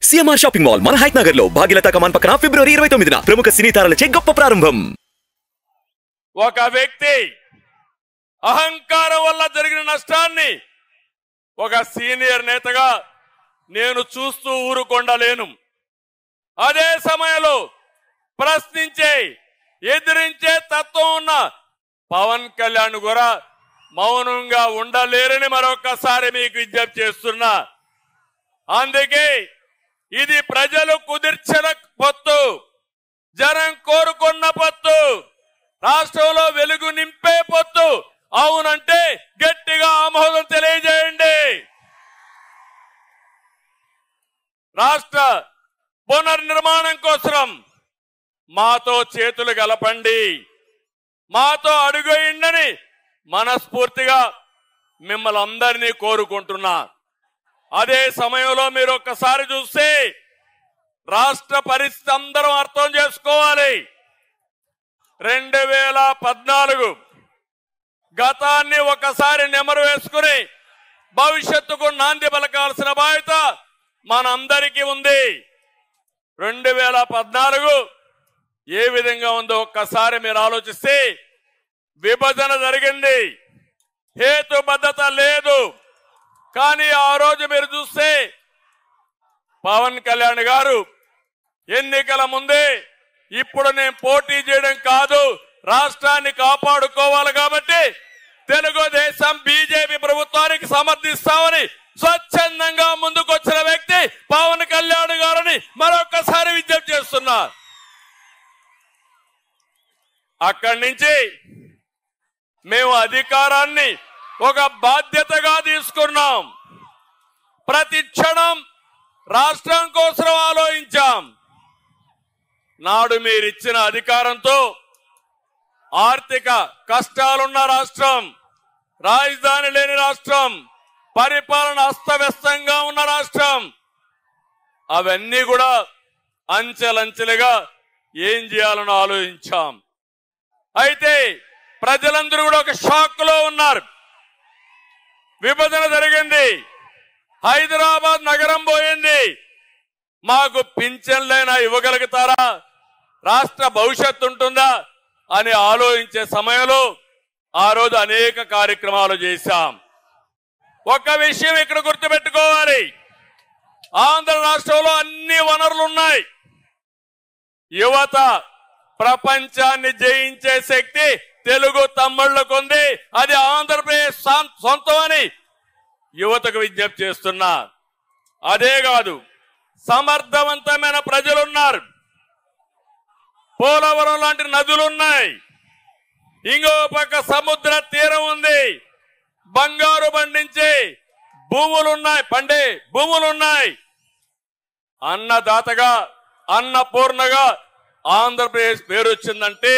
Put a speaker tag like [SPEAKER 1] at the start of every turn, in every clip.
[SPEAKER 1] CMR shopping mall మన height Nagar లో భాగ్యలతా కమాన్ పక్కన ఫిబ్రవరి 29న ప్రముఖ సినీ తారలచే గొప్ప ప్రారంభం.
[SPEAKER 2] ఒక వ్యక్తి అహంకారం వల్ల జరిగిన నష్టాన్ని ఒక సీనియర్ నేతగా నేను చూస్తూ ఊరుకొండలేను. అదే సమయంలో ప్రశ్నించే ఎదిరించే తత్వం ఉన్న పవన్ కళ్యాణ్ కూడా మౌనంగా ఉండలేరని మరొకసారి మీకు విజ్ఞప్తి చేస్తున్నా. అందుకే ఇది ప్రజలు కుదిర్చిన పొత్తు, జనం కోరుకున్న పొత్తు, రాష్ట్రంలో వెలుగు నింపే పొత్తు. అవునంటే గట్టిగా ఆమోదం తెలియజేయండి. రాష్ట్ర పునర్నిర్మాణం కోసం మాతో చేతులు కలపండి, మాతో అడుగేయండి మనస్ఫూర్తిగా మిమ్మల్ని అందరినీ కోరుకుంటున్నా. అదే సమయంలో మీరు ఒక్కసారి చూస్తే రాష్ట్ర పరిస్థితి అందరం అర్థం చేసుకోవాలి. 2014 గతాన్ని ఒకసారి నెమరు వేసుకుని భవిష్యత్తుకు నాంది పలకాల్సిన బాధ్యత మనందరికీ ఉంది. 2014 ఏ విధంగా ఉందో ఒక్కసారి మీరు ఆలోచిస్తే విభజన జరిగింది, హేతుబద్ధత లేదు. కానీ ఆ రోజు మీరు చూస్తే పవన్ కళ్యాణ్ గారు ఎన్నికల ముందే ఇప్పుడు నేను పోటీ చేయడం కాదు, రాష్ట్రాన్ని కాపాడుకోవాలి కాబట్టి తెలుగుదేశం బీజేపీ ప్రభుత్వానికి సమర్థిస్తామని స్వచ్ఛందంగా ముందుకొచ్చిన వ్యక్తి పవన్ కళ్యాణ్ గారిని మరొకసారి విజ్ఞప్తి చేస్తున్నా. అక్కడి నుంచి మేము అధికారాన్ని ఒక బాధ్యతగా తీసుకున్నాం. ప్రతి క్షణం రాష్ట్రం కోసం ఆలోచించాం. నాడు మీరిచ్చిన అధికారంతో ఆర్థిక కష్టాలున్న రాష్ట్రం, రాజధాని లేని రాష్ట్రం, పరిపాలన అస్తవ్యస్తంగా ఉన్న రాష్ట్రం, అవన్నీ కూడా అంచెలంచెలుగా ఏం చేయాలని ఆలోచించాం. అయితే ప్రజలందరూ కూడా ఒక షాక్ లో ఉన్నారు. విభజన జరిగింది, హైదరాబాద్ నగరం పోయింది, మాకు పింఛన్లైనా ఇవ్వగలుగుతారా, రాష్ట్ర భవిష్యత్తు ఉంటుందా అని ఆలోచించే సమయంలో ఆ రోజు అనేక కార్యక్రమాలు చేశాం. ఒక విషయం ఇక్కడ గుర్తుపెట్టుకోవాలి, ఆంధ్ర రాష్ట్రంలో అన్ని వనరులు ఉన్నాయి. యువత ప్రపంచాన్ని జయించే శక్తి తెలుగు తమ్ముళ్లకు ఉంది, అది ఆంధ్రప్రదేశ్ సొంతమని యువతకు విజ్ఞప్తి చేస్తున్నా. అదే కాదు, సమర్థవంతమైన ప్రజలున్నారు, పోలవరం లాంటి నదులున్నాయి, ఇంకో పక్క సముద్ర తీరం ఉంది, బంగారు పండించే భూములున్నాయి, పండే భూములున్నాయి. అన్నదాతగా అన్నపూర్ణగా ఆంధ్రప్రదేశ్ పేరు వచ్చిందంటే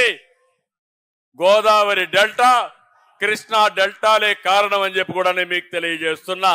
[SPEAKER 2] గోదావరి డెల్టా, కృష్ణా డెల్టాలే కారణం అని చెప్పి కూడా నేను మీకు తెలియజేస్తున్నా.